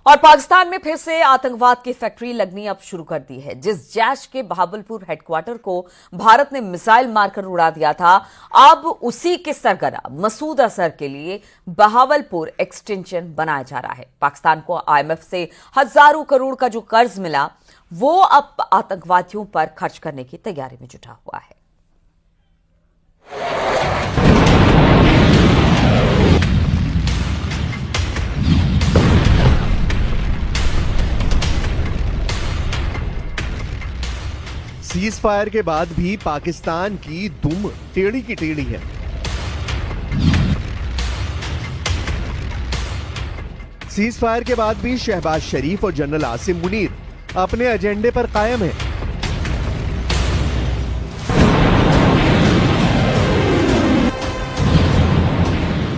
और पाकिस्तान में फिर से आतंकवाद की फैक्ट्री लगनी अब शुरू कर दी है। जिस जैश के बहावलपुर हेडक्वार्टर को भारत ने मिसाइल मारकर उड़ा दिया था, अब उसी के सरगना मसूद अजहर के लिए बहावलपुर एक्सटेंशन बनाया जा रहा है। पाकिस्तान को आईएमएफ से हजारों करोड़ का जो कर्ज मिला, वो अब आतंकवादियों पर खर्च करने की तैयारी में जुटा हुआ है। सीज फायर के बाद भी पाकिस्तान की दुम टेढ़ी की टेढ़ी है। सीज फायर के बाद भी शहबाज शरीफ और जनरल आसिम मुनीर अपने एजेंडे पर कायम हैं।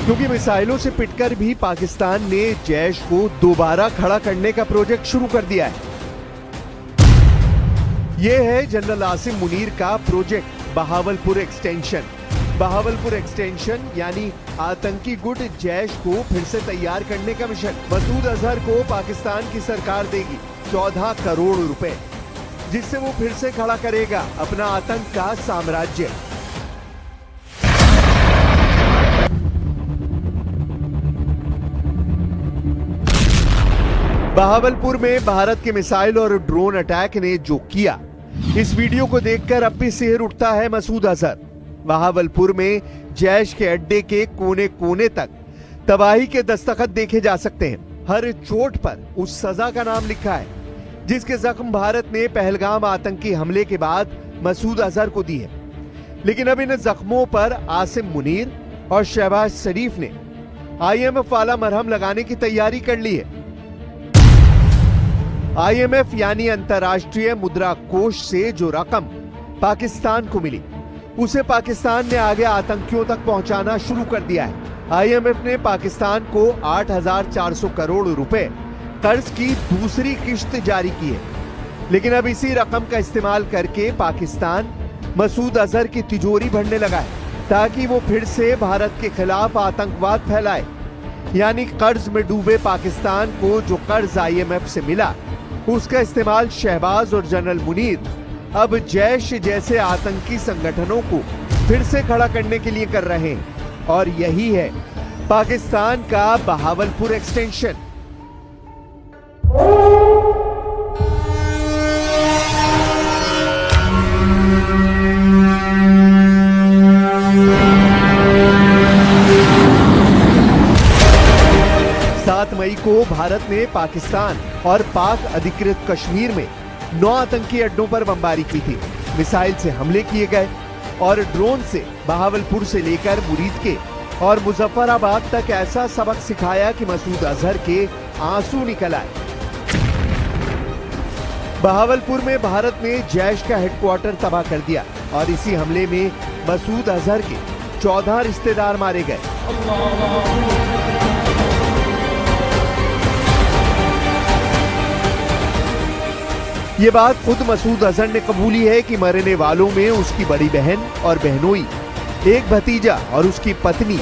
क्योंकि मिसाइलों से पिटकर भी पाकिस्तान ने जैश को दोबारा खड़ा करने का प्रोजेक्ट शुरू कर दिया है। यह है जनरल आसिम मुनीर का project Bahawalpur extension. Bahawalpur extension यानी आतंकी गुट जैश को फिर से तैयार करने का मिशन। मसूद अजहर को पाकिस्तान की सरकार देगी 14 करोड़ रुपए, जिससे वो फिर से खड़ा करेगा अपना आतंक का साम्राज्य। बहावलपुर में भारत के मिसाइल और ड्रोन अटैक ने जो किया, इस वीडियो को देखकर अब भी सिहर उठता है मसूद अजहर। बहावलपुर में जैश के अड्डे के कोने कोने तक तबाही के दस्तखत देखे जा सकते हैं। हर चोट पर उस सजा का नाम लिखा है जिसके जख्म भारत ने पहलगाम आतंकी हमले के बाद मसूद अजहर को दी है। लेकिन अब इन जख्मों पर आसिम मुनीर और शहबाज शरीफ ने आईएमएफ वाला मरहम लगाने की तैयारी कर ली है। आईएमएफ यानी अंतर्राष्ट्रीय मुद्रा कोष से जो रकम पाकिस्तान को मिली, उसे पाकिस्तान ने आगे आतंकियों तक पहुंचाना शुरू कर दिया है। आईएमएफ ने पाकिस्तान को 8,400 करोड़ रुपए कर्ज की दूसरी किश्त जारी की है। लेकिन अब इसी रकम का इस्तेमाल करके पाकिस्तान मसूद अजहर की तिजोरी भरने लगा है, ताकि वो फिर से भारत के खिलाफ आतंकवाद फैलाए। यानी कर्ज में डूबे पाकिस्तान को जो कर्ज आईएमएफ से मिला, उसका इस्तेमाल शहबाज और जनरल मुनीर अब जैश जैसे आतंकी संगठनों को फिर से खड़ा करने के लिए कर रहे हैं। और यही है पाकिस्तान का बहावलपुर एक्सटेंशन। मई को भारत ने पाकिस्तान और पाक अधिकृत कश्मीर में 9 आतंकी अड्डों पर बमबारी की थी। मिसाइल से हमले किए गए और ड्रोन से बहावलपुर से लेकर मुरीद के और मुजफ्फराबाद तक ऐसा सबक सिखाया कि मसूद अजहर के आंसू निकल आए। बहावलपुर में भारत ने जैश का हेडक्वार्टर तबाह कर दिया और इसी हमले में मसूद अजहर के 14 रिश्तेदार मारे गए। ये बात खुद मसूद अजहर ने कबूली है कि मरने वालों में उसकी बड़ी बहन और बहनोई, एक भतीजा और उसकी पत्नी,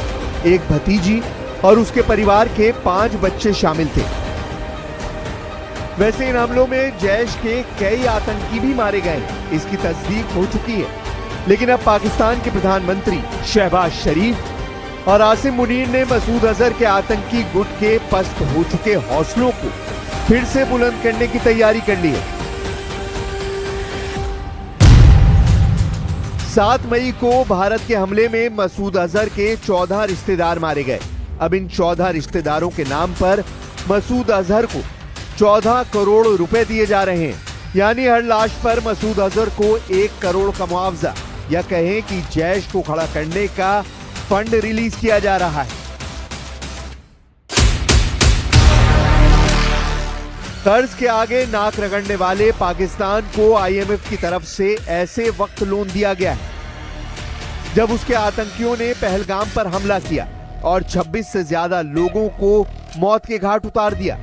एक भतीजी और उसके परिवार के 5 बच्चे शामिल थे। वैसे इन हमलों में जैश के कई आतंकी भी मारे गए, इसकी तस्दीक हो चुकी है। लेकिन अब पाकिस्तान के प्रधानमंत्री शहबाज शरीफ और आसिम मुनीर ने मसूद अजहर के आतंकी गुट के पस्त हो चुके हौसलों को फिर से बुलंद करने की तैयारी कर ली है। 7 मई को भारत के हमले में मसूद अजहर के 14 रिश्तेदार मारे गए। अब इन 14 रिश्तेदारों के नाम पर मसूद अजहर को 14 करोड़ रुपए दिए जा रहे हैं। यानी हर लाश पर मसूद अजहर को 1 करोड़ का मुआवजा, या कहें कि जैश को खड़ा करने का फंड रिलीज किया जा रहा है। कर्ज के आगे नाक रगड़ने वाले पाकिस्तान को आईएमएफ की तरफ से ऐसे वक्त लोन दिया गया है जब उसके आतंकियों ने पहलगाम पर हमला किया और 26 से ज्यादा लोगों को मौत के घाट उतार दिया।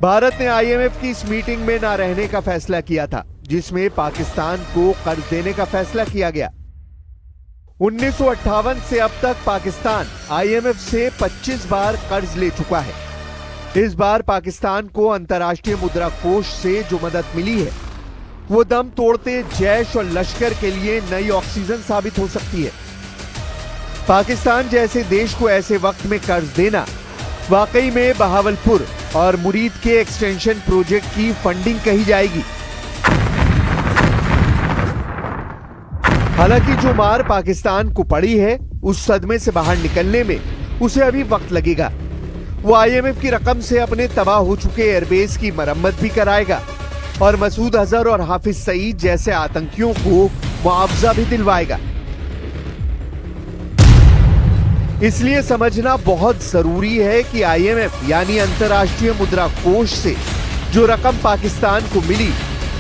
भारत ने आईएमएफ की इस मीटिंग में न रहने का फैसला किया था, जिसमें पाकिस्तान को कर्ज देने का फैसला किया गया। 1958 से अब तक पाकिस्तान आईएमएफ से 25 बार कर्ज ले चुका है। इस बार पाकिस्तान को अंतर्राष्ट्रीय मुद्रा कोष से जो मदद मिली है वो दम तोड़ते जैश और लश्कर के लिए नई ऑक्सीजन साबित हो सकती है। पाकिस्तान जैसे देश को ऐसे वक्त में कर्ज देना वाकई में बहावलपुर और मुरीद के एक्सटेंशन प्रोजेक्ट की फंडिंग कही जाएगी। हालांकि जो मार पाकिस्तान को पड़ी है उस सदमे से बाहर निकलने में उसे अभी वक्त लगेगा। वो आईएमएफ की रकम से अपने तबाह हो चुके एयरबेस की मरम्मत भी कराएगा और मसूद अजहर और हाफिज सईद जैसे आतंकियों को मुआवजा भी दिलवाएगा। इसलिए समझना बहुत जरूरी है कि आईएमएफ यानी अंतर्राष्ट्रीय मुद्रा कोष से जो रकम पाकिस्तान को मिली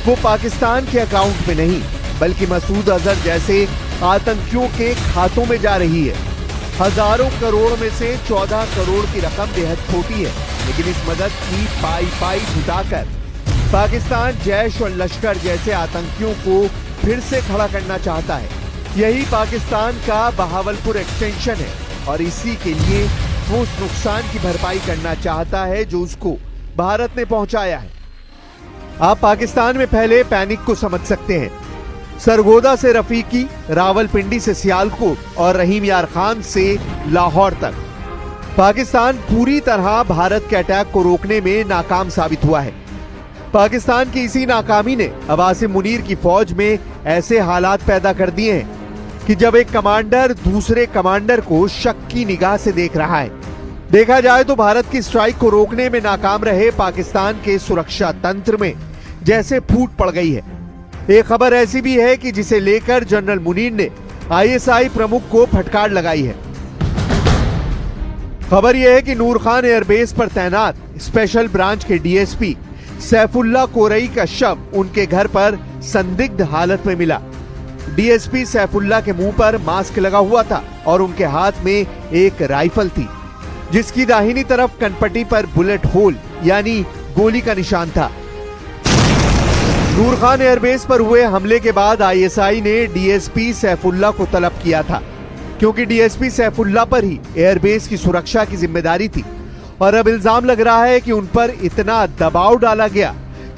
वो पाकिस्तान के अकाउंट में नहीं बल्कि मसूद अजहर जैसे आतंकियों के खातों में जा रही है। हजारों करोड़ में से 14 करोड़ की रकम बेहद छोटी है, लेकिन इस मदद की पाई जुटाकर पाकिस्तान जैश और लश्कर जैसे आतंकियों को फिर से खड़ा करना चाहता है। यही पाकिस्तान का बहावलपुर एक्सटेंशन है और इसी के लिए वो उस नुकसान की भरपाई करना चाहता है जो उसको भारत ने पहुंचाया है। आप पाकिस्तान में फैले पैनिक को समझ सकते हैं। सरगोदा से रफीकी, रावलपिंडी से सियालकोट और रहीम यार खान से लाहौर तक पाकिस्तान पूरी तरह भारत के अटैक को रोकने में नाकाम साबित हुआ है। पाकिस्तान की इसी नाकामी ने अवासिम मुनीर की फौज में ऐसे हालात पैदा कर दिए हैं कि जब एक कमांडर दूसरे कमांडर को शक की निगाह से देख रहा है। देखा जाए तो भारत की स्ट्राइक को रोकने में नाकाम रहे पाकिस्तान के सुरक्षा तंत्र में जैसे फूट पड़ गई है। एक खबर ऐसी भी है कि जिसे लेकर जनरल मुनीर ने आईएसआई प्रमुख को फटकार लगाई है। खबर यह है कि नूर खान एयरबेस पर तैनात स्पेशल ब्रांच के डीएसपी सैफुल्ला कोरई का शव उनके घर पर संदिग्ध हालत में मिला। डीएसपी सैफुल्ला के मुंह पर मास्क लगा हुआ था और उनके हाथ में एक राइफल थी जिसकी दाहिनी तरफ कनपट्टी पर बुलेट होल यानी गोली का निशान था। नूर खान एयरबेस पर हुए हमले के बाद आईएसआई ने डीएसपी सैफुल्ला को तलब किया था क्योंकि डीएसपी सैफुल्ला पर ही एयरबेस की सुरक्षा की जिम्मेदारी थी और अब इल्जाम लग रहा है कि उन पर इतना दबाव डाला गया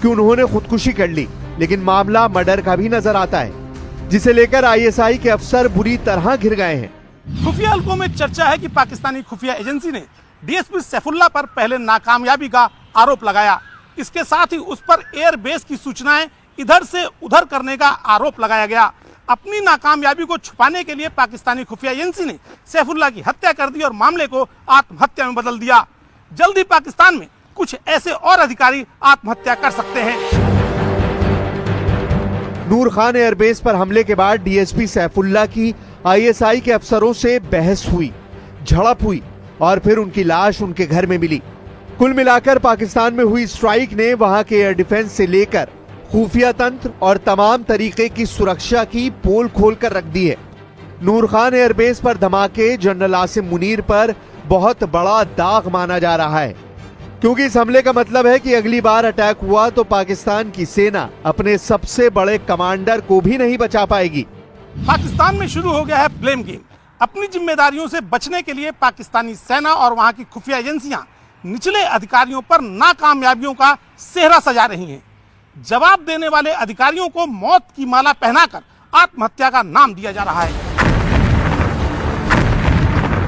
कि उन्होंने खुदकुशी कर ली। लेकिन मामला मर्डर का भी नजर आता है जिसे लेकर आईएसआई के अफसर बुरी तरह घिर गए हैं। खुफिया हलकों में चर्चा है कि पाकिस्तानी खुफिया एजेंसी ने डीएसपी सैफुल्ला पर पहले नाकामयाबी का आरोप लगाया। इसके साथ ही उस पर एयरबेस की सूचनाएं इधर से उधर करने का आरोप लगाया गया। अपनी नाकामयाबी को छुपाने के लिए पाकिस्तानी खुफिया एजेंसी ने सैफुल्ला की हत्या कर दी और मामले को आत्महत्या में बदल दिया। जल्द ही पाकिस्तान में कुछ ऐसे और अधिकारी आत्महत्या कर सकते हैं। नूर खान एयरबेस पर हमले के बाद डीएसपी सैफुल्ला की आईएसआई के अफसरों से बहस हुई, झड़प हुई और फिर उनकी लाश उनके घर में मिली। कुल मिलाकर पाकिस्तान में हुई स्ट्राइक ने वहां के एयर डिफेंस से लेकर खुफिया तंत्र और तमाम तरीके की सुरक्षा की पोल खोलकर रख दी है। नूर खान एयरबेस पर धमाके जनरल आसिम मुनीर पर बहुत बड़ा दाग माना जा रहा है क्योंकि इस हमले का मतलब है कि अगली बार अटैक हुआ तो पाकिस्तान की सेना अपने सबसे बड़े कमांडर को भी नहीं बचा पाएगी। पाकिस्तान में शुरू हो गया है ब्लेम गेम। अपनी जिम्मेदारियों से बचने के लिए पाकिस्तानी सेना और वहां की खुफिया एजेंसियां निचले अधिकारियों पर नाकामयाबियों का सेहरा सजा रही हैं। जवाब देने वाले अधिकारियों को मौत की माला पहनाकर आत्महत्या का नाम दिया जा रहा है।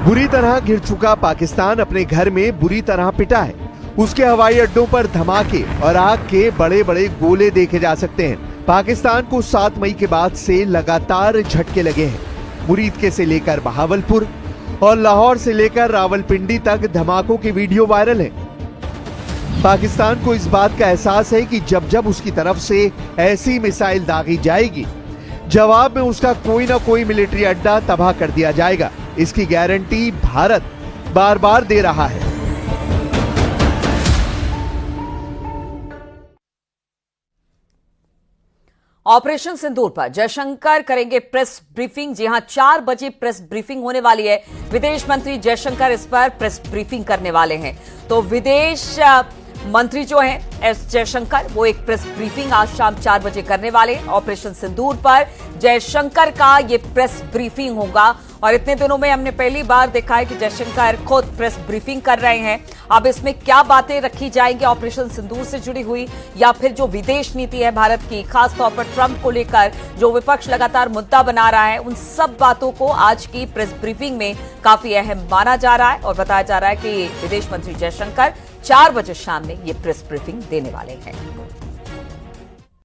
बुरी तरह घिर चुका पाकिस्तान अपने घर में बुरी तरह पिटा है। उसके हवाई अड्डों पर धमाके और आग के बड़े बड़े गोले देखे जा सकते हैं। पाकिस्तान को 7 मई के बाद से लगातार झटके लगे हैं। मुरीद के से लेकर बहावलपुर और लाहौर से लेकर रावलपिंडी तक धमाकों की वीडियो वायरल है। पाकिस्तान को इस बात का एहसास है कि जब जब उसकी तरफ से ऐसी मिसाइल दागी जाएगी, जवाब में उसका कोई ना कोई मिलिट्री अड्डा तबाह कर दिया जाएगा। इसकी गारंटी भारत बार बार दे रहा है। ऑपरेशन सिंदूर पर जयशंकर करेंगे प्रेस ब्रीफिंग। जी हां, 4 बजे प्रेस ब्रीफिंग होने वाली है। विदेश मंत्री जयशंकर इस पर प्रेस ब्रीफिंग करने वाले हैं। तो विदेश मंत्री जो हैं एस जयशंकर, वो एक प्रेस ब्रीफिंग आज शाम 4 बजे करने वाले हैं। ऑपरेशन सिंदूर पर जयशंकर का ये प्रेस ब्रीफिंग होगा और इतने दिनों में हमने पहली बार देखा है कि जयशंकर खुद प्रेस ब्रीफिंग कर रहे हैं। अब इसमें क्या बातें रखी जाएंगी ऑपरेशन सिंदूर से जुड़ी हुई, या फिर जो विदेश नीति है भारत की, खासतौर पर ट्रंप को लेकर जो विपक्ष लगातार मुद्दा बना रहा है, उन सब बातों को आज की प्रेस ब्रीफिंग में काफी अहम माना जा रहा है। और बताया जा रहा है कि विदेश मंत्री जयशंकर 4 बजे शाम में ये प्रेस ब्रीफिंग देने वाले हैं।